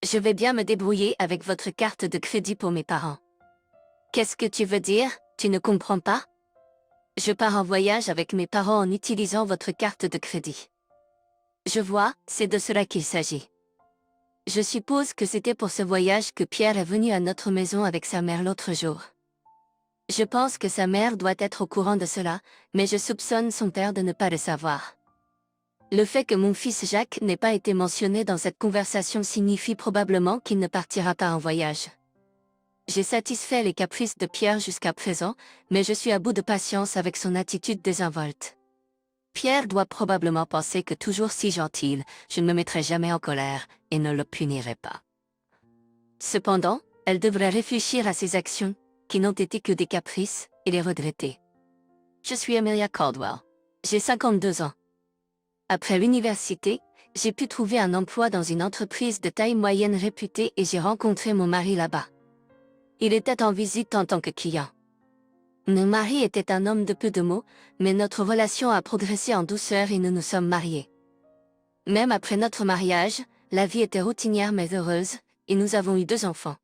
Je vais bien me débrouiller avec votre carte de crédit pour mes parents. Qu'est-ce que tu veux dire, tu ne comprends pas? Je pars en voyage avec mes parents en utilisant votre carte de crédit. Je vois, c'est de cela qu'il s'agit. Je suppose que c'était pour ce voyage que Pierre est venu à notre maison avec sa mère l'autre jour. Je pense que sa mère doit être au courant de cela, mais je soupçonne son père de ne pas le savoir. Le fait que mon fils Jacques n'ait pas été mentionné dans cette conversation signifie probablement qu'il ne partira pas en voyage. J'ai satisfait les caprices de Pierre jusqu'à présent, mais je suis à bout de patience avec son attitude désinvolte. Pierre doit probablement penser que toujours si gentil, je ne me mettrai jamais en colère et ne le punirai pas. Cependant, elle devrait réfléchir à ses actions, qui n'ont été que des caprices, et les regretter. Je suis Amelia Caldwell. J'ai 52 ans. Après l'université, j'ai pu trouver un emploi dans une entreprise de taille moyenne réputée et j'ai rencontré mon mari là-bas. Il était en visite en tant que client. Mon mari était un homme de peu de mots, mais notre relation a progressé en douceur et nous nous sommes mariés. Même après notre mariage, la vie était routinière mais heureuse, et nous avons eu 2 enfants.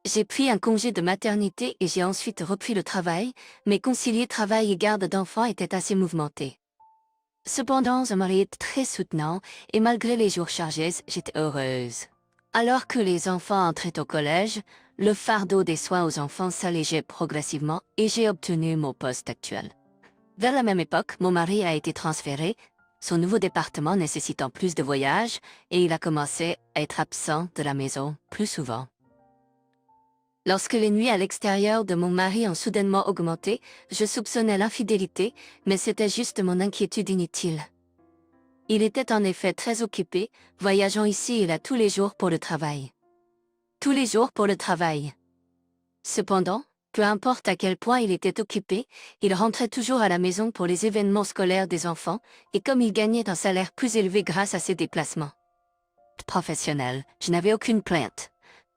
J'ai pris un congé de maternité et j'ai ensuite repris le travail, mais concilier travail et garde d'enfants était assez mouvementé. Cependant, mon mari est très soutenant, et malgré les jours chargés, j'étais heureuse. Alors que les enfants entraient au collège, le fardeau des soins aux enfants s'allégeait progressivement et j'ai obtenu mon poste actuel. Vers la même époque, mon mari a été transféré, son nouveau département nécessitant plus de voyages, et il a commencé à être absent de la maison plus souvent. Lorsque les nuits à l'extérieur de mon mari ont soudainement augmenté, je soupçonnais l'infidélité, mais c'était juste mon inquiétude inutile. Il était en effet très occupé, voyageant ici et là tous les jours pour le travail. Tous les jours pour le travail. Cependant, peu importe à quel point il était occupé, il rentrait toujours à la maison pour les événements scolaires des enfants, et comme il gagnait un salaire plus élevé grâce à ses déplacements professionnels, je n'avais aucune plainte.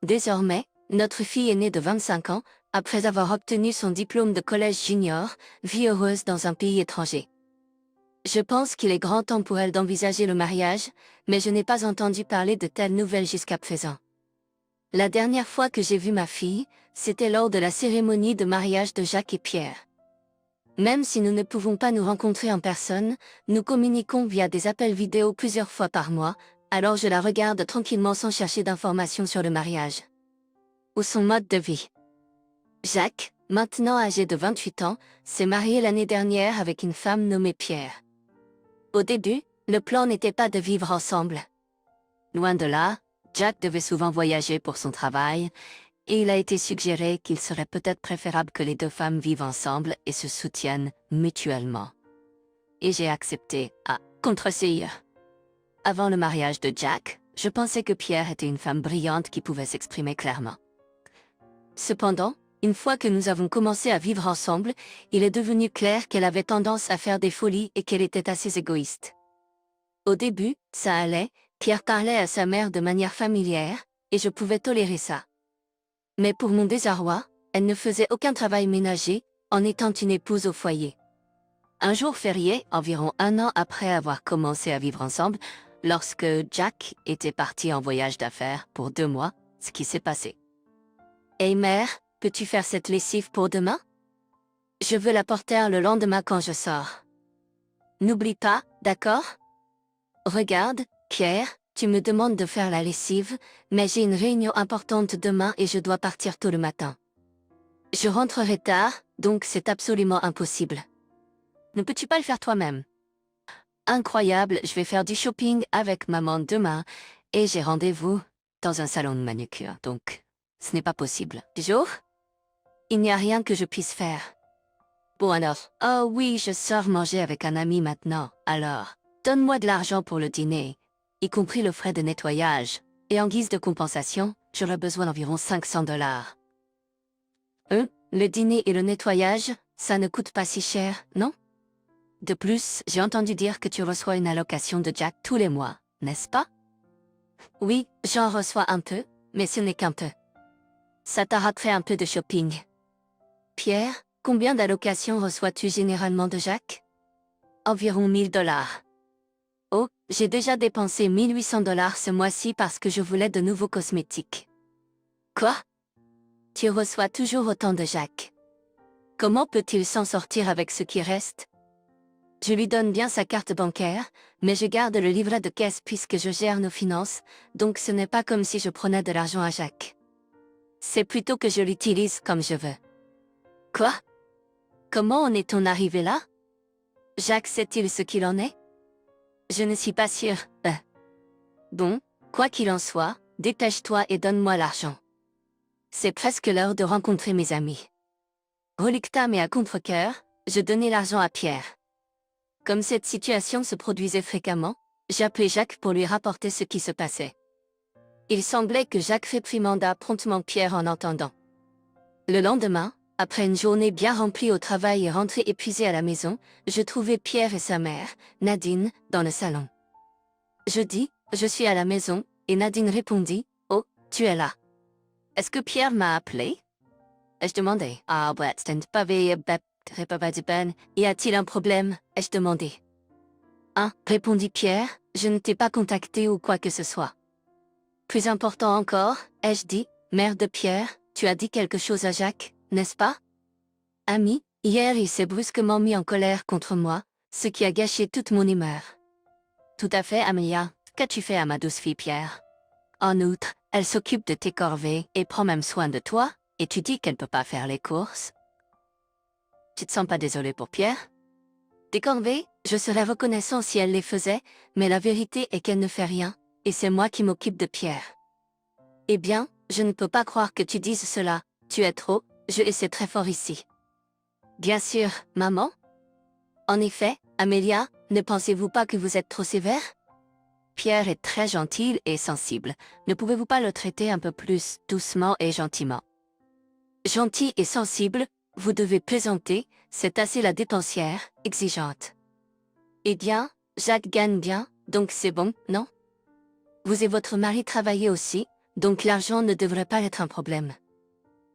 Désormais, notre fille aînée de 25 ans, après avoir obtenu son diplôme de collège junior, vit heureuse dans un pays étranger. Je pense qu'il est grand temps pour elle d'envisager le mariage, mais je n'ai pas entendu parler de telles nouvelles jusqu'à présent. La dernière fois que j'ai vu ma fille, c'était lors de la cérémonie de mariage de Jacques et Pierre. Même si nous ne pouvons pas nous rencontrer en personne, nous communiquons via des appels vidéo plusieurs fois par mois, alors je la regarde tranquillement sans chercher d'informations sur le mariage ou son mode de vie. Jacques, maintenant âgé de 28 ans, s'est marié l'année dernière avec une femme nommée Pierre. Au début, le plan n'était pas de vivre ensemble. Loin de là, Jack devait souvent voyager pour son travail, et il a été suggéré qu'il serait peut-être préférable que les 2 femmes vivent ensemble et se soutiennent mutuellement. Et j'ai accepté, contre-CIE. Avant le mariage de Jack, je pensais que Pierre était une femme brillante qui pouvait s'exprimer clairement. Cependant, une fois que nous avons commencé à vivre ensemble, il est devenu clair qu'elle avait tendance à faire des folies et qu'elle était assez égoïste. Au début, ça allait, Pierre parlait à sa mère de manière familière, et je pouvais tolérer ça. Mais pour mon désarroi, elle ne faisait aucun travail ménager, en étant une épouse au foyer. Un jour férié, environ 1 an après avoir commencé à vivre ensemble, lorsque Jack était parti en voyage d'affaires pour 2 mois, ce qui s'est passé. « Hey mère, peux-tu faire cette lessive pour demain? Je veux la porter le lendemain quand je sors. N'oublie pas, d'accord? Regarde, Pierre, tu me demandes de faire la lessive, mais j'ai une réunion importante demain et je dois partir tôt le matin. Je rentrerai tard, donc c'est absolument impossible. Ne peux-tu pas le faire toi-même? Incroyable, je vais faire du shopping avec maman demain, et j'ai rendez-vous dans un salon de manucure, donc ce n'est pas possible. Bonjour? Il n'y a rien que je puisse faire. Bon alors, oh oui, je sors manger avec un ami maintenant, alors, donne-moi de l'argent pour le dîner, y compris le frais de nettoyage, et en guise de compensation, j'aurai besoin d'environ 500 $. Le dîner et le nettoyage, ça ne coûte pas si cher, non? De plus, j'ai entendu dire que tu reçois une allocation de Jack tous les mois, n'est-ce pas? Oui, j'en reçois un peu, mais ce n'est qu'un peu. Ça t'arrêterait un peu de shopping. Pierre, combien d'allocations reçois-tu généralement de Jacques? Environ 1000 $. Oh, J'ai déjà dépensé 1 800 $ ce mois-ci parce que je voulais de nouveaux cosmétiques. Quoi? Tu reçois toujours autant de Jacques. Comment peut-il s'en sortir avec ce qui reste? Je lui donne bien sa carte bancaire, mais je garde le livret de caisse puisque je gère nos finances, donc ce n'est pas comme si je prenais de l'argent à Jacques. C'est plutôt que je l'utilise comme je veux. Quoi? Comment en est-on arrivé là? Jacques sait-il ce qu'il en est? Je ne suis pas sûre. Bon, quoi qu'il en soit, dépêche-toi et donne-moi l'argent. C'est presque l'heure de rencontrer mes amis. Reluctant mais à contre-cœur, je donnais l'argent à Pierre. Comme cette situation se produisait fréquemment, j'appelais Jacques pour lui rapporter ce qui se passait. Il semblait que Jacques réprimanda promptement Pierre en entendant. Le lendemain, après une journée bien remplie au travail et rentré épuisé à la maison, je trouvai Pierre et sa mère, Nadine, dans le salon. Je dis, je suis à la maison, et Nadine répondit, oh, tu es là. Est-ce que Pierre m'a appelé? Ai-je demandé. Ah, y a-t-il un problème? Ai-je demandé. Hein, répondit Pierre, je ne t'ai pas contacté ou quoi que ce soit. Plus important encore, ai-je dit, mère de Pierre, tu as dit quelque chose à Jacques, n'est-ce pas? Ami, hier il s'est brusquement mis en colère contre moi, ce qui a gâché toute mon humeur. Tout à fait, Amelia, qu'as-tu fait à ma douce fille Pierre? En outre, elle s'occupe de tes corvées et prend même soin de toi, et tu dis qu'elle ne peut pas faire les courses? Tu te sens pas désolé pour Pierre? Des corvées, je serais reconnaissant si elle les faisait, mais la vérité est qu'elle ne fait rien, et c'est moi qui m'occupe de Pierre. Eh bien, je ne peux pas croire que tu dises cela, tu es trop, et c'est très fort ici. Bien sûr, maman? En effet, Amélia, ne pensez-vous pas que vous êtes trop sévère? Pierre est très gentil et sensible, ne pouvez-vous pas le traiter un peu plus doucement et gentiment? Gentil et sensible, vous devez plaisanter, c'est assez la dépensière, exigeante. Eh bien, Jacques gagne bien, donc c'est bon, non? Vous et votre mari travaillez aussi, donc l'argent ne devrait pas être un problème.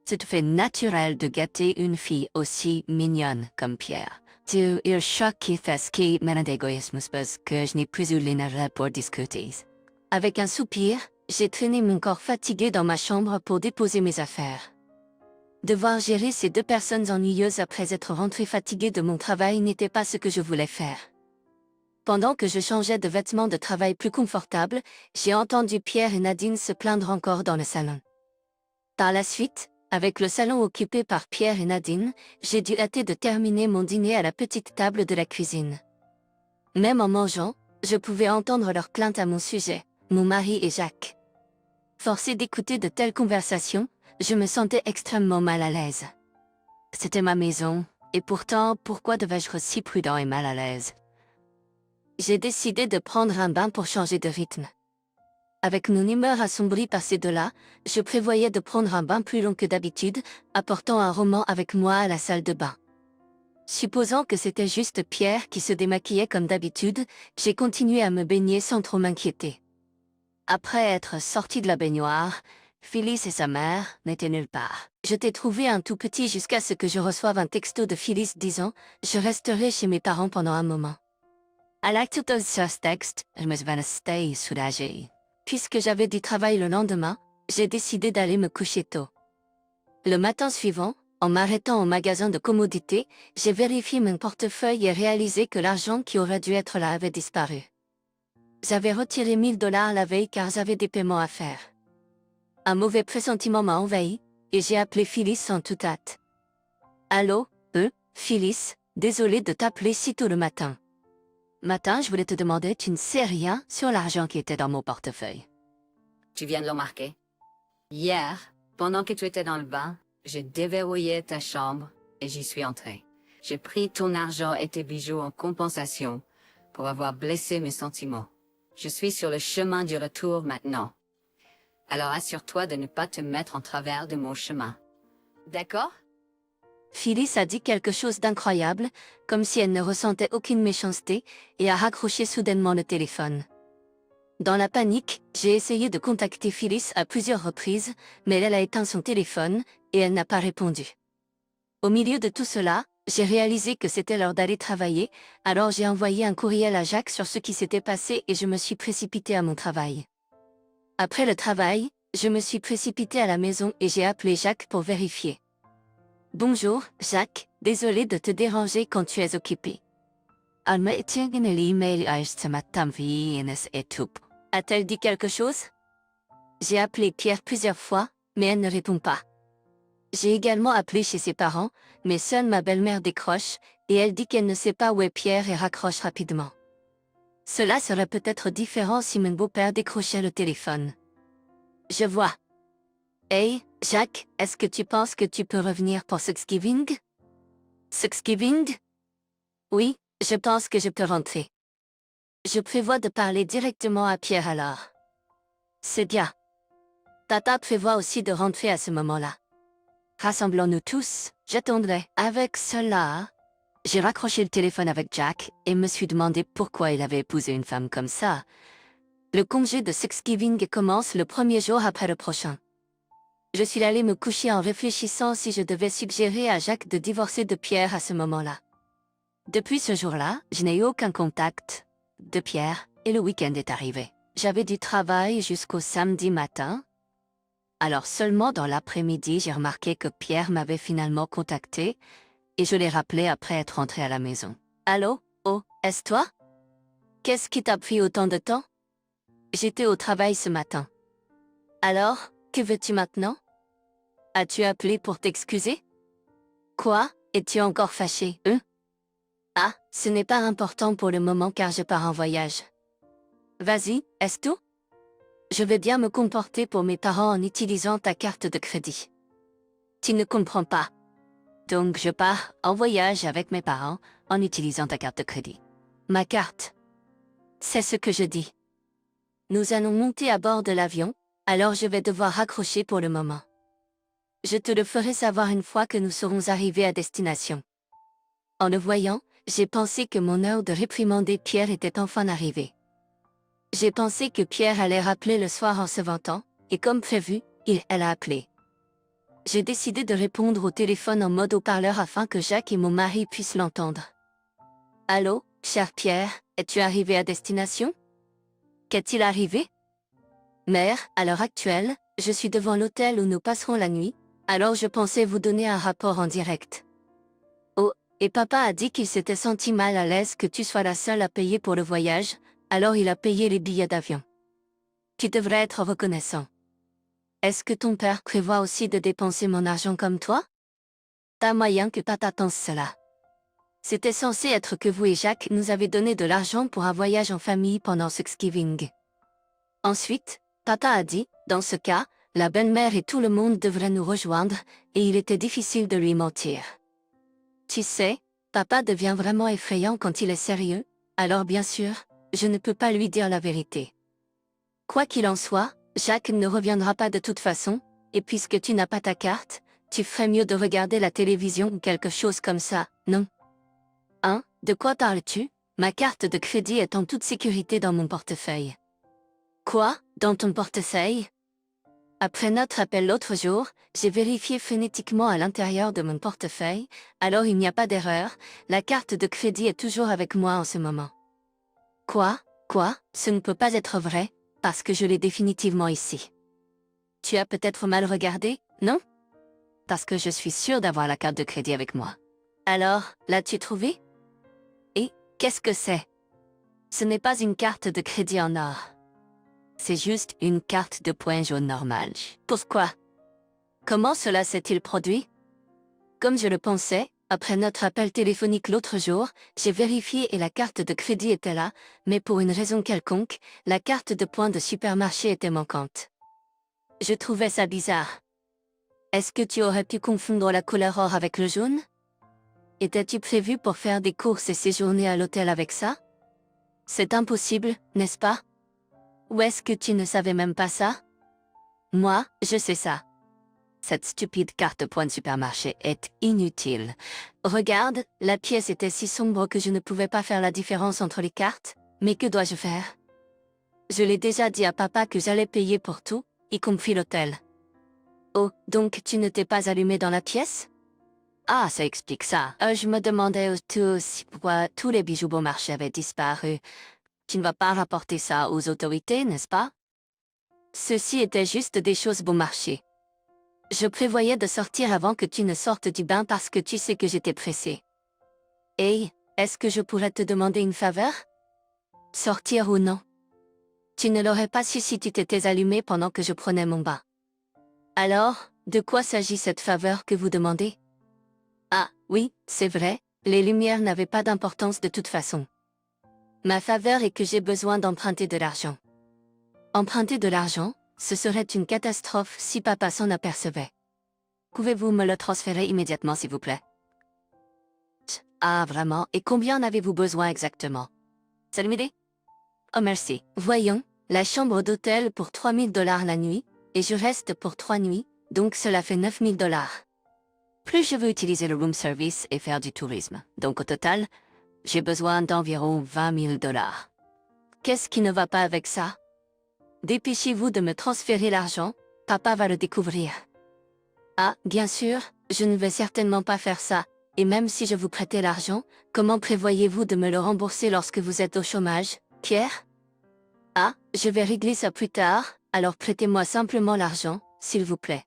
C'est tout fait naturel de gâter une fille aussi mignonne comme Pierre. Il choque qui fait ce qui mène d'égoïsme parce que je n'ai plus eu l'énergie pour discuter. Avec un soupir, j'ai traîné mon corps fatigué dans ma chambre pour déposer mes affaires. Devoir gérer ces deux personnes ennuyeuses après être rentré fatigué de mon travail n'était pas ce que je voulais faire. Pendant que je changeais de vêtements de travail plus confortables, j'ai entendu Pierre et Nadine se plaindre encore dans le salon. Par la suite, avec le salon occupé par Pierre et Nadine, j'ai dû hâter de terminer mon dîner à la petite table de la cuisine. Même en mangeant, je pouvais entendre leurs plaintes à mon sujet, mon mari et Jacques. Forcé d'écouter de telles conversations, je me sentais extrêmement mal à l'aise. C'était ma maison, et pourtant, pourquoi devais-je être si prudent et mal à l'aise? J'ai décidé de prendre un bain pour changer de rythme. Avec mon humeur assombrie par ces deux-là, je prévoyais de prendre un bain plus long que d'habitude, apportant un roman avec moi à la salle de bain. Supposant que c'était juste Pierre qui se démaquillait comme d'habitude, j'ai continué à me baigner sans trop m'inquiéter. Après être sorti de la baignoire, Phyllis et sa mère n'étaient nulle part. Je t'ai trouvé un tout petit jusqu'à ce que je reçoive un texto de Phyllis disant « Je resterai chez mes parents pendant un moment ». À l'acte de ce texte, je me suis restée soulagée. Puisque j'avais du travail le lendemain, j'ai décidé d'aller me coucher tôt. Le matin suivant, en m'arrêtant au magasin de commodités, j'ai vérifié mon portefeuille et réalisé que l'argent qui aurait dû être là avait disparu. J'avais retiré 1 000 $ la veille car j'avais des paiements à faire. Un mauvais pressentiment m'a envahi, et j'ai appelé Phyllis en toute hâte. Allô, Phyllis, désolée de t'appeler si tôt le matin. Matin, je voulais te demander, tu ne sais rien sur l'argent qui était dans mon portefeuille. Tu viens de le remarquer. Hier, pendant que tu étais dans le bain, j'ai déverrouillé ta chambre et j'y suis entré. J'ai pris ton argent et tes bijoux en compensation pour avoir blessé mes sentiments. Je suis sur le chemin du retour maintenant. Alors assure-toi de ne pas te mettre en travers de mon chemin. D'accord? Phyllis a dit quelque chose d'incroyable, comme si elle ne ressentait aucune méchanceté, et a raccroché soudainement le téléphone. Dans la panique, j'ai essayé de contacter Phyllis à plusieurs reprises, mais elle a éteint son téléphone, et elle n'a pas répondu. Au milieu de tout cela, J'ai réalisé que c'était l'heure d'aller travailler, alors j'ai envoyé un courriel à Jacques sur ce qui s'était passé et je me suis précipitée à mon travail. Après le travail, je me suis précipitée à la maison et j'ai appelé Jacques pour vérifier. Bonjour, Jacques, désolé de te déranger quand tu es occupé. A-t-elle dit quelque chose? J'ai appelé Pierre plusieurs fois, mais elle ne répond pas. J'ai également appelé chez ses parents, mais seule ma belle-mère décroche, et elle dit qu'elle ne sait pas où est Pierre et raccroche rapidement. Cela serait peut-être différent si mon beau-père décrochait le téléphone. Je vois. Hey, Jacques, est-ce que tu penses que tu peux revenir pour Thanksgiving? Thanksgiving? Oui, je pense que je peux rentrer. Je prévois de parler directement à Pierre alors. C'est bien. Tata prévoit aussi de rentrer à ce moment-là. Rassemblons-nous tous, j'attendrai. Avec cela, j'ai raccroché le téléphone avec Jack et me suis demandé pourquoi il avait épousé une femme comme ça. Le congé de Thanksgiving commence le premier jour après le prochain. Je suis allée me coucher en réfléchissant si je devais suggérer à Jacques de divorcer de Pierre à ce moment-là. Depuis ce jour-là, je n'ai eu aucun contact de Pierre et le week-end est arrivé. J'avais du travail jusqu'au samedi matin. Alors seulement dans l'après-midi, j'ai remarqué que Pierre m'avait finalement contacté et je l'ai rappelé après être rentré à la maison. Allô? Oh, est-ce toi? Qu'est-ce qui t'a pris autant de temps? J'étais au travail ce matin. Alors, que veux-tu maintenant? As-tu appelé pour t'excuser? Quoi? Es-tu encore fâché, Ah, ce n'est pas important pour le moment car je pars en voyage. Vas-y, est-ce tout? Je vais bien me comporter pour mes parents en utilisant ta carte de crédit. Tu ne comprends pas. Donc je pars en voyage avec mes parents en utilisant ta carte de crédit. Ma carte. C'est ce que je dis. Nous allons monter à bord de l'avion, alors je vais devoir raccrocher pour le moment. Je te le ferai savoir une fois que nous serons arrivés à destination. En le voyant, j'ai pensé que mon heure de réprimander Pierre était enfin arrivée. J'ai pensé que Pierre allait rappeler le soir en se vantant, et comme prévu, elle a appelé. J'ai décidé de répondre au téléphone en mode haut-parleur afin que Jacques et mon mari puissent l'entendre. Allô, cher Pierre, es-tu arrivé à destination? Qu'est-il arrivé? Mère, à l'heure actuelle, je suis devant l'hôtel où nous passerons la nuit, alors je pensais vous donner un rapport en direct. Oh, et papa a dit qu'il s'était senti mal à l'aise que tu sois la seule à payer pour le voyage, alors il a payé les billets d'avion. Tu devrais être reconnaissant. Est-ce que ton père prévoit aussi de dépenser mon argent comme toi? T'as moyen que papa pense cela. C'était censé être que vous et Jacques nous avez donné de l'argent pour un voyage en famille pendant Thanksgiving. Ensuite, papa a dit, dans ce cas, la belle-mère et tout le monde devraient nous rejoindre, et il était difficile de lui mentir. Tu sais, papa devient vraiment effrayant quand il est sérieux, alors bien sûr, je ne peux pas lui dire la vérité. Quoi qu'il en soit, Jacques ne reviendra pas de toute façon, et puisque tu n'as pas ta carte, tu ferais mieux de regarder la télévision ou quelque chose comme ça, non? Hein? De quoi parles-tu? Ma carte de crédit est en toute sécurité dans mon portefeuille. Quoi? Dans ton portefeuille? Après notre appel l'autre jour, j'ai vérifié phonétiquement à l'intérieur de mon portefeuille, alors il n'y a pas d'erreur, la carte de crédit est toujours avec moi en ce moment. Quoi? Quoi? Ce ne peut pas être vrai, parce que je l'ai définitivement ici. Tu as peut-être mal regardé, non? Parce que je suis sûre d'avoir la carte de crédit avec moi. Alors, l'as-tu trouvée? Et, qu'est-ce que c'est? Ce n'est pas une carte de crédit en or. C'est juste une carte de points jaunes normale. Pourquoi? Comment cela s'est-il produit? Comme je le pensais, après notre appel téléphonique l'autre jour, j'ai vérifié et la carte de crédit était là, mais pour une raison quelconque, la carte de points de supermarché était manquante. Je trouvais ça bizarre. Est-ce que tu aurais pu confondre la couleur or avec le jaune? Étais-tu prévu pour faire des courses et séjourner à l'hôtel avec ça? C'est impossible, n'est-ce pas? Ou est-ce que tu ne savais même pas ça? Moi, je sais ça. Cette stupide carte point de supermarché est inutile. Regarde, la pièce était si sombre que je ne pouvais pas faire la différence entre les cartes, mais que dois-je faire? Je l'ai déjà dit à papa que j'allais payer pour tout, y compris l'hôtel. Oh, donc tu ne t'es pas allumé dans la pièce? Ah, ça explique ça. Je me demandais aussi pourquoi tous les bijoux bon marché avaient disparu. Tu ne vas pas rapporter ça aux autorités, n'est-ce pas? Ceci était juste des choses bon marché. Je prévoyais de sortir avant que tu ne sortes du bain parce que tu sais que j'étais pressée. Hey, est-ce que je pourrais te demander une faveur? Sortir ou non? Tu ne l'aurais pas su si tu t'étais allumé pendant que je prenais mon bain. Alors, de quoi s'agit cette faveur que vous demandez? Ah, oui, c'est vrai, les lumières n'avaient pas d'importance de toute façon. Ma faveur est que j'ai besoin d'emprunter de l'argent. Emprunter de l'argent, ce serait une catastrophe si papa s'en apercevait. Pouvez-vous me le transférer immédiatement s'il vous plaît? Ah vraiment, et combien en avez-vous besoin exactement? Ça m'aider? Oh merci. Voyons, la chambre d'hôtel pour 3000 $ la nuit, et je reste pour 3 nuits, donc cela fait 9000 $. Plus je veux utiliser le room service et faire du tourisme, donc au total, j'ai besoin d'environ 20 000 $. Qu'est-ce qui ne va pas avec ça? Dépêchez-vous de me transférer l'argent, papa va le découvrir. Ah, bien sûr, je ne vais certainement pas faire ça, et même si je vous prêtais l'argent, comment prévoyez-vous de me le rembourser lorsque vous êtes au chômage, Pierre? Ah, je vais régler ça plus tard, alors prêtez-moi simplement l'argent, s'il vous plaît.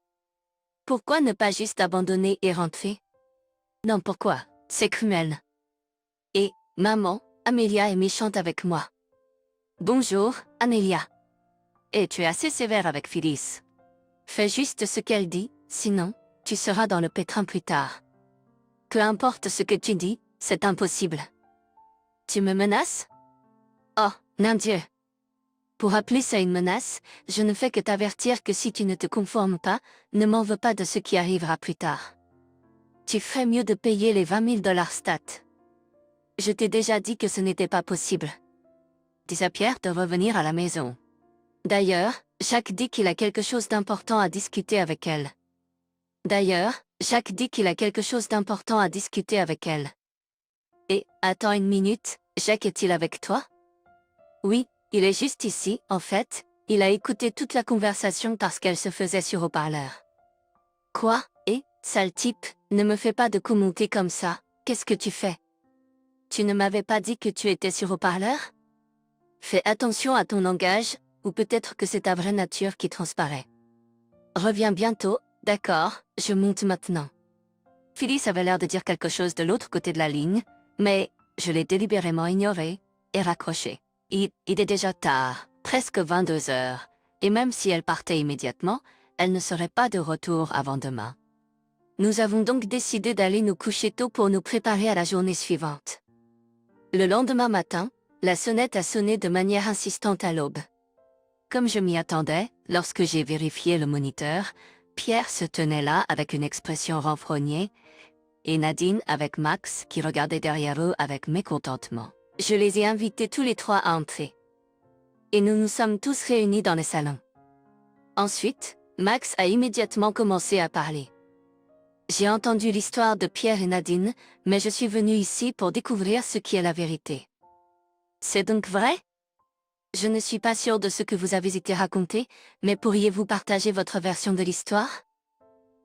Pourquoi ne pas juste abandonner et rentrer? Non, pourquoi? C'est cruel. Et, maman, Amelia est méchante avec moi. Bonjour, Amelia. Et tu es assez sévère avec Phyllis. Fais juste ce qu'elle dit, sinon, tu seras dans le pétrin plus tard. Peu importe ce que tu dis, c'est impossible. Tu me menaces? Oh, mon Dieu. Pour appeler ça une menace, je ne fais que t'avertir que si tu ne te conformes pas, ne m'en veux pas de ce qui arrivera plus tard. Tu ferais mieux de payer les 20 000 $ stats. Je t'ai déjà dit que ce n'était pas possible. Dis à Pierre de revenir à la maison. D'ailleurs, Jacques dit qu'il a quelque chose d'important à discuter avec elle. Et, attends une minute, Jacques est-il avec toi? Oui, il est juste ici, en fait, il a écouté toute la conversation parce qu'elle se faisait sur haut-parleur. Quoi? Et, sale type, ne me fais pas de commenter comme ça, qu'est-ce que tu fais? Tu ne m'avais pas dit que tu étais sur haut-parleur? Fais attention à ton langage, ou peut-être que c'est ta vraie nature qui transparaît. Reviens bientôt, d'accord, je monte maintenant. Phyllis avait l'air de dire quelque chose de l'autre côté de la ligne, mais je l'ai délibérément ignoré et raccroché. Il est déjà tard, presque 22 heures, et même si elle partait immédiatement, elle ne serait pas de retour avant demain. Nous avons donc décidé d'aller nous coucher tôt pour nous préparer à la journée suivante. Le lendemain matin, la sonnette a sonné de manière insistante à l'aube. Comme je m'y attendais, lorsque j'ai vérifié le moniteur, Pierre se tenait là avec une expression renfrognée, et Nadine avec Max qui regardait derrière eux avec mécontentement. Je les ai invités tous les trois à entrer. Et nous nous sommes tous réunis dans le salon. Ensuite, Max a immédiatement commencé à parler. J'ai entendu l'histoire de Pierre et Nadine, mais je suis venu ici pour découvrir ce qui est la vérité. C'est donc vrai? Je ne suis pas sûre de ce que vous avez été raconté, mais pourriez-vous partager votre version de l'histoire?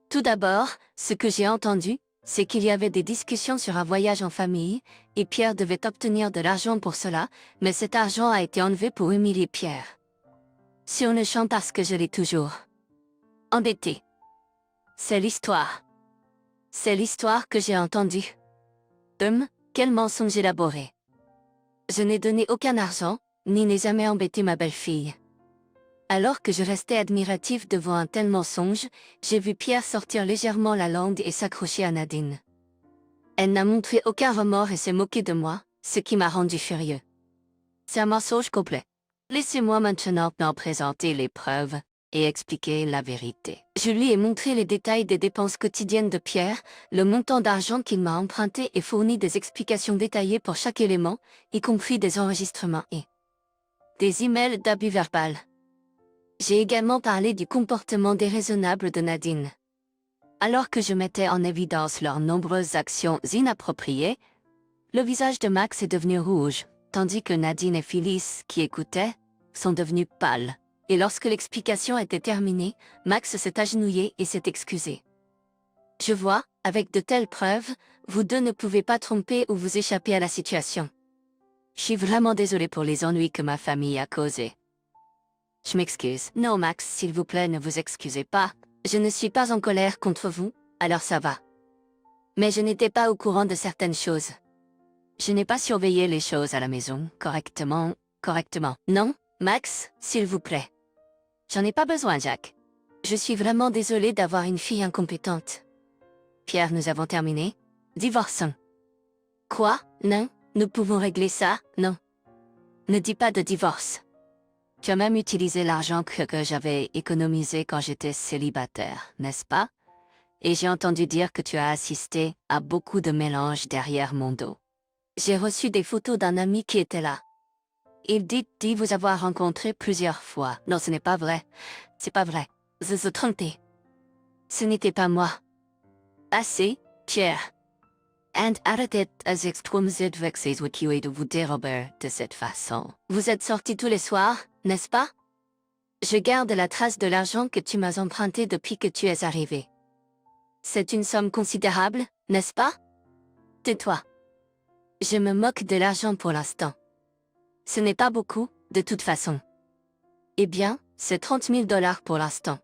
Tout d'abord, ce que j'ai entendu, c'est qu'il y avait des discussions sur un voyage en famille, et Pierre devait obtenir de l'argent pour cela, mais cet argent a été enlevé pour humilier Pierre. Sur le champ parce que je l'ai toujours embêté. C'est l'histoire. C'est l'histoire que j'ai entendue. Quel mensonge élaboré. Je n'ai donné aucun argent, ni n'ai jamais embêté ma belle-fille. Alors que je restais admiratif devant un tel mensonge, j'ai vu Pierre sortir légèrement la langue et s'accrocher à Nadine. Elle n'a montré aucun remords et s'est moquée de moi, ce qui m'a rendu furieux. C'est un mensonge complet. Laissez-moi maintenant m'en présenter les preuves et expliquer la vérité. Je lui ai montré les détails des dépenses quotidiennes de Pierre, le montant d'argent qu'il m'a emprunté et fourni des explications détaillées pour chaque élément, y compris des enregistrements et des emails d'abus verbal. J'ai également parlé du comportement déraisonnable de Nadine. Alors que je mettais en évidence leurs nombreuses actions inappropriées, le visage de Max est devenu rouge, tandis que Nadine et Phyllis, qui écoutaient, sont devenus pâles. Et lorsque l'explication était terminée, Max s'est agenouillé et s'est excusé. Je vois, avec de telles preuves, vous deux ne pouvez pas tromper ou vous échapper à la situation. Je suis vraiment désolée pour les ennuis que ma famille a causés. Je m'excuse. Non, Max, s'il vous plaît, ne vous excusez pas. Je ne suis pas en colère contre vous, alors ça va. Mais je n'étais pas au courant de certaines choses. Je n'ai pas surveillé les choses à la maison, correctement. Non, Max, s'il vous plaît. J'en ai pas besoin, Jack. Je suis vraiment désolée d'avoir une fille incompétente. Pierre, nous avons terminé. Divorçons. Quoi? Non, nous pouvons régler ça, non. Ne dis pas de divorce. Tu as même utilisé l'argent que j'avais économisé quand j'étais célibataire, n'est-ce pas? Et j'ai entendu dire que tu as assisté à beaucoup de mélanges derrière mon dos. J'ai reçu des photos d'un ami qui était là. Il dit vous avoir rencontré plusieurs fois. Non, ce n'est pas vrai. C'est pas vrai. Vous vous trompez. Ce n'était pas moi. Assez, Pierre. And arrêtez as extrêmement vexés et de vous dérober de cette façon. Vous êtes sortis tous les soirs, n'est-ce pas? Je garde la trace de l'argent que tu m'as emprunté depuis que tu es arrivé. C'est une somme considérable, n'est-ce pas? Tais-toi. Je me moque de l'argent pour l'instant. Ce n'est pas beaucoup, de toute façon. Eh bien, c'est 30 000 $ pour l'instant.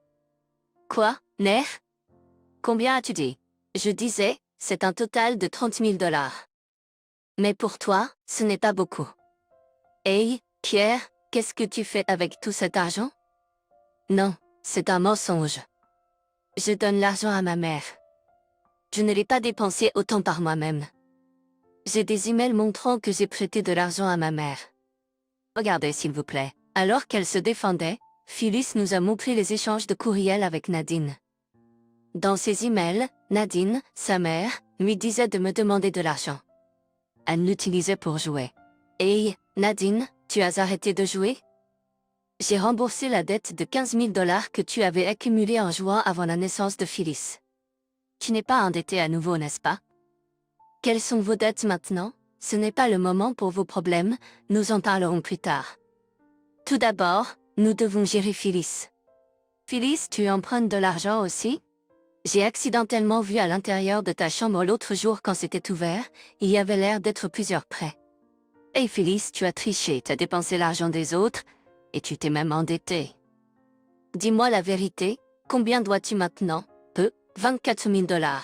Quoi, Nerf? Combien as-tu dit? Je disais, c'est un total de 30 000 $. Mais pour toi, ce n'est pas beaucoup. Hey, Pierre, qu'est-ce que tu fais avec tout cet argent? Non, c'est un mensonge. Je donne l'argent à ma mère. Je ne l'ai pas dépensé autant par moi-même. J'ai des emails montrant que j'ai prêté de l'argent à ma mère. Regardez s'il vous plaît. Alors qu'elle se défendait, Phyllis nous a montré les échanges de courriels avec Nadine. Dans ces emails, Nadine, sa mère, lui disait de me demander de l'argent. Elle l'utilisait pour jouer. Hey, Nadine, tu as arrêté de jouer? J'ai remboursé la dette de 15 000 $ que tu avais accumulée en jouant avant la naissance de Phyllis. Tu n'es pas endetté à nouveau, n'est-ce pas? Quelles sont vos dettes maintenant? Ce n'est pas le moment pour vos problèmes, nous en parlerons plus tard. Tout d'abord, nous devons gérer Phyllis. Phyllis, tu empruntes de l'argent aussi? J'ai accidentellement vu à l'intérieur de ta chambre l'autre jour quand c'était ouvert, il y avait l'air d'être plusieurs prêts. Hey Phyllis, tu as triché, tu as dépensé l'argent des autres, et tu t'es même endetté. Dis-moi la vérité, combien dois-tu maintenant? Peu, 24 000 $.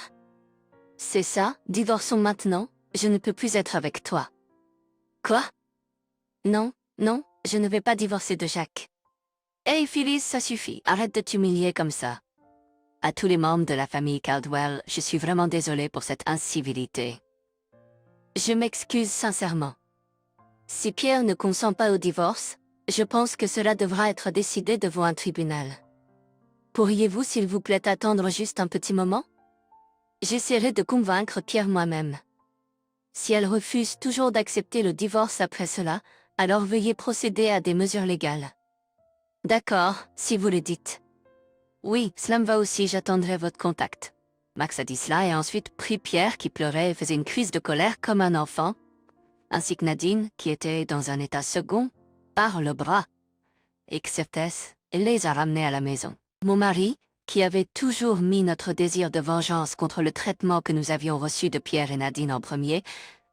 C'est ça, divorçons maintenant, je ne peux plus être avec toi. Quoi? Non, non, je ne vais pas divorcer de Jacques. Hey Phyllis, ça suffit, arrête de t'humilier comme ça. À tous les membres de la famille Caldwell, je suis vraiment désolée pour cette incivilité. Je m'excuse sincèrement. Si Pierre ne consent pas au divorce, je pense que cela devra être décidé devant un tribunal. Pourriez-vous s'il vous plaît attendre juste un petit moment? J'essaierai de convaincre Pierre moi-même. Si elle refuse toujours d'accepter le divorce après cela, alors veuillez procéder à des mesures légales. D'accord, si vous le dites. Oui, cela me va aussi, j'attendrai votre contact. Max a dit cela et a ensuite pris Pierre qui pleurait et faisait une crise de colère comme un enfant, ainsi que Nadine qui était dans un état second, par le bras. Exceptès, il les a ramenés à la maison. Mon mari, qui avait toujours mis notre désir de vengeance contre le traitement que nous avions reçu de Pierre et Nadine en premier,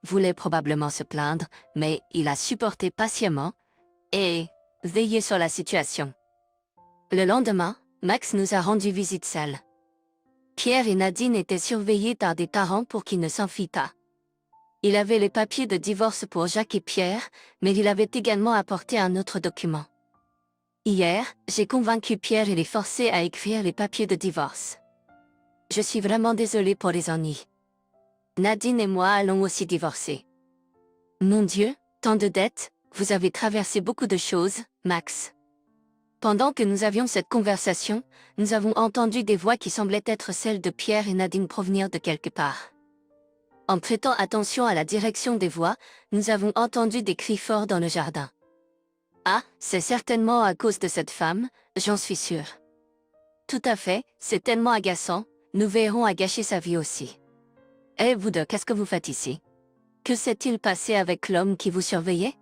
voulait probablement se plaindre, mais il a supporté patiemment et veillé sur la situation. Le lendemain, Max nous a rendu visite seul. Pierre et Nadine étaient surveillés par des parents pour qu'ils ne s'enfuient pas. Il avait les papiers de divorce pour Jacques et Pierre, mais il avait également apporté un autre document. Hier, j'ai convaincu Pierre et les forcé à écrire les papiers de divorce. Je suis vraiment désolée pour les ennuis. Nadine et moi allons aussi divorcer. Mon Dieu, tant de dettes, vous avez traversé beaucoup de choses, Max. Pendant que nous avions cette conversation, nous avons entendu des voix qui semblaient être celles de Pierre et Nadine provenir de quelque part. En prêtant attention à la direction des voix, nous avons entendu des cris forts dans le jardin. Ah, c'est certainement à cause de cette femme, j'en suis sûre. Tout à fait, c'est tellement agaçant, nous verrons à gâcher sa vie aussi. Eh vous deux, qu'est-ce que vous faites ici? Que s'est-il passé avec l'homme qui vous surveillait?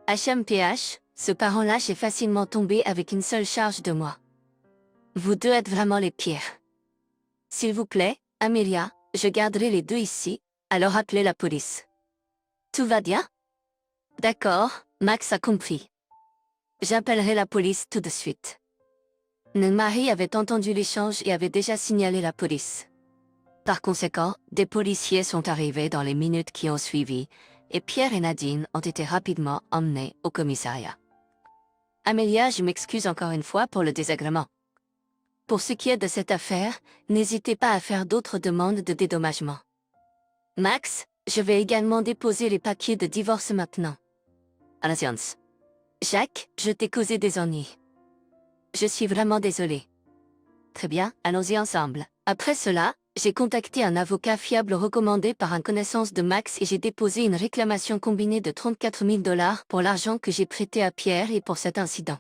HMPH, ce parent lâche est facilement tombé avec une seule charge de moi. Vous deux êtes vraiment les pires. S'il vous plaît, Amelia, je garderai les deux ici, alors appelez la police. Tout va bien? D'accord, Max a compris. J'appellerai la police tout de suite. Marie avait entendu l'échange et avait déjà signalé la police. Par conséquent, des policiers sont arrivés dans les minutes qui ont suivi, et Pierre et Nadine ont été rapidement emmenés au commissariat. Amelia, je m'excuse encore une fois pour le désagrément. Pour ce qui est de cette affaire, n'hésitez pas à faire d'autres demandes de dédommagement. Max, je vais également déposer les papiers de divorce maintenant. À la séance. Jacques, je t'ai causé des ennuis. Je suis vraiment désolée. Très bien, allons-y ensemble. Après cela, j'ai contacté un avocat fiable recommandé par une connaissance de Max et j'ai déposé une réclamation combinée de 34 000 $ pour l'argent que j'ai prêté à Pierre et pour cet incident.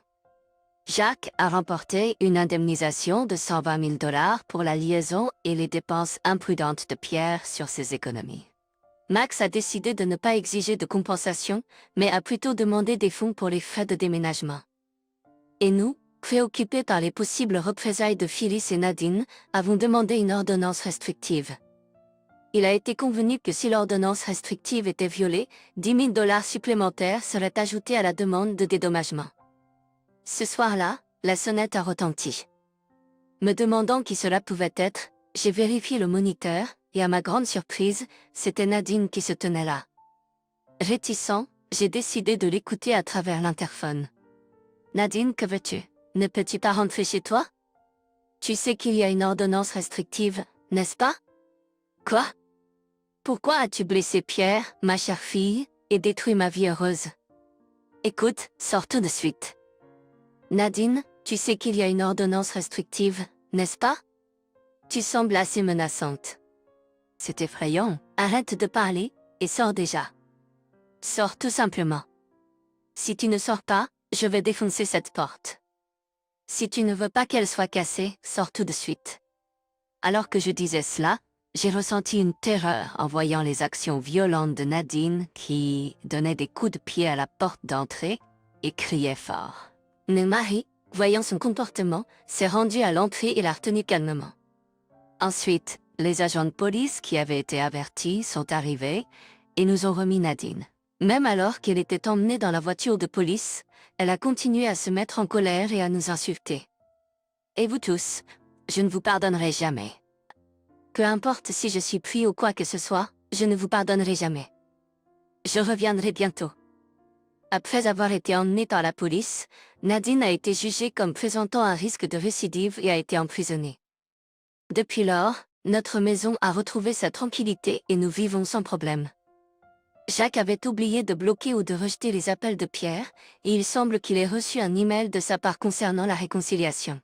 Jacques a remporté une indemnisation de 120 000 $ pour la liaison et les dépenses imprudentes de Pierre sur ses économies. Max a décidé de ne pas exiger de compensation, mais a plutôt demandé des fonds pour les frais de déménagement. Et nous, préoccupés par les possibles représailles de Phyllis et Nadine, avons demandé une ordonnance restrictive. Il a été convenu que si l'ordonnance restrictive était violée, 10 000 $ supplémentaires seraient ajoutés à la demande de dédommagement. Ce soir-là, la sonnette a retenti. Me demandant qui cela pouvait être, j'ai vérifié le moniteur, et à ma grande surprise, c'était Nadine qui se tenait là. Réticent, j'ai décidé de l'écouter à travers l'interphone. Nadine, que veux-tu? Ne peux-tu pas rentrer chez toi? Tu sais qu'il y a une ordonnance restrictive, n'est-ce pas? Quoi? Pourquoi as-tu blessé Pierre, ma chère fille, et détruit ma vie heureuse? Écoute, sors tout de suite. Nadine, tu sais qu'il y a une ordonnance restrictive, n'est-ce pas? Tu sembles assez menaçante. C'est effrayant, arrête de parler, et sors déjà. Sors tout simplement. Si tu ne sors pas, je vais défoncer cette porte. Si tu ne veux pas qu'elle soit cassée, sors tout de suite. Alors que je disais cela, j'ai ressenti une terreur en voyant les actions violentes de Nadine qui donnait des coups de pied à la porte d'entrée et criait fort. Marie, voyant son comportement, s'est rendue à l'entrée et l'a retenue calmement. Ensuite, les agents de police qui avaient été avertis sont arrivés et nous ont remis Nadine. Même alors qu'elle était emmenée dans la voiture de police, elle a continué à se mettre en colère et à nous insulter. Et vous tous, je ne vous pardonnerai jamais. Peu importe si je suis pris ou quoi que ce soit, je ne vous pardonnerai jamais. Je reviendrai bientôt. Après avoir été emmenée par la police, Nadine a été jugée comme présentant un risque de récidive et a été emprisonnée. Depuis lors, notre maison a retrouvé sa tranquillité et nous vivons sans problème. Jacques avait oublié de bloquer ou de rejeter les appels de Pierre, et il semble qu'il ait reçu un email de sa part concernant la réconciliation.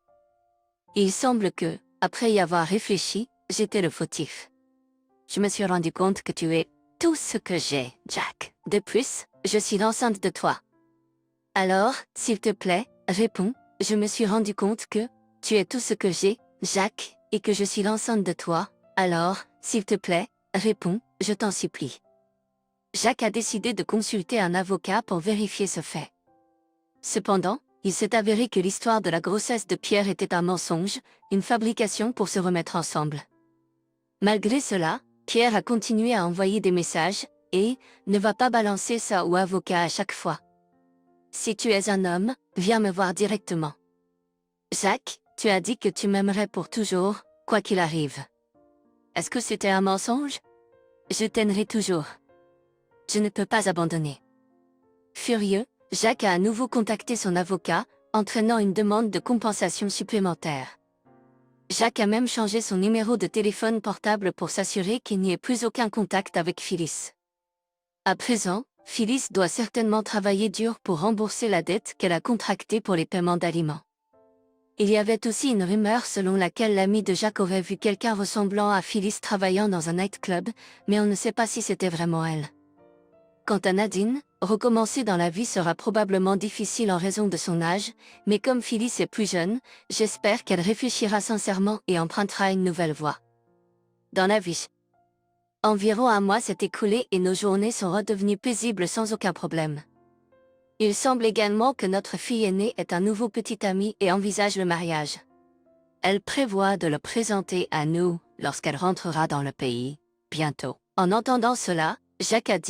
Il semble que, après y avoir réfléchi, j'étais le fautif. Je me suis rendu compte que tu es tout ce que j'ai, Jack. De plus, je suis l'enceinte de toi. Alors, s'il te plaît, réponds, je me suis rendu compte que tu es tout ce que j'ai, Jack, et que je suis l'enceinte de toi. Alors, s'il te plaît, réponds, je t'en supplie. Jacques a décidé de consulter un avocat pour vérifier ce fait. Cependant, il s'est avéré que l'histoire de la grossesse de Pierre était un mensonge, une fabrication pour se remettre ensemble. Malgré cela, Pierre a continué à envoyer des messages, et ne va pas balancer ça au avocat à chaque fois. Si tu es un homme, viens me voir directement. Jacques, tu as dit que tu m'aimerais pour toujours, quoi qu'il arrive. Est-ce que c'était un mensonge? Je t'aimerai toujours. Je ne peux pas abandonner. Furieux, Jacques a à nouveau contacté son avocat, entraînant une demande de compensation supplémentaire. Jacques a même changé son numéro de téléphone portable pour s'assurer qu'il n'y ait plus aucun contact avec Phyllis. À présent, Phyllis doit certainement travailler dur pour rembourser la dette qu'elle a contractée pour les paiements d'aliments. Il y avait aussi une rumeur selon laquelle l'ami de Jacques aurait vu quelqu'un ressemblant à Phyllis travaillant dans un nightclub, mais on ne sait pas si c'était vraiment elle. Quant à Nadine, recommencer dans la vie sera probablement difficile en raison de son âge, mais comme Phyllis est plus jeune, j'espère qu'elle réfléchira sincèrement et empruntera une nouvelle voie. Dans la vie. Environ un mois s'est écoulé et nos journées sont redevenues paisibles sans aucun problème. Il semble également que notre fille aînée est un nouveau petit ami et envisage le mariage. Elle prévoit de le présenter à nous lorsqu'elle rentrera dans le pays, bientôt. En entendant cela, Jacques a dit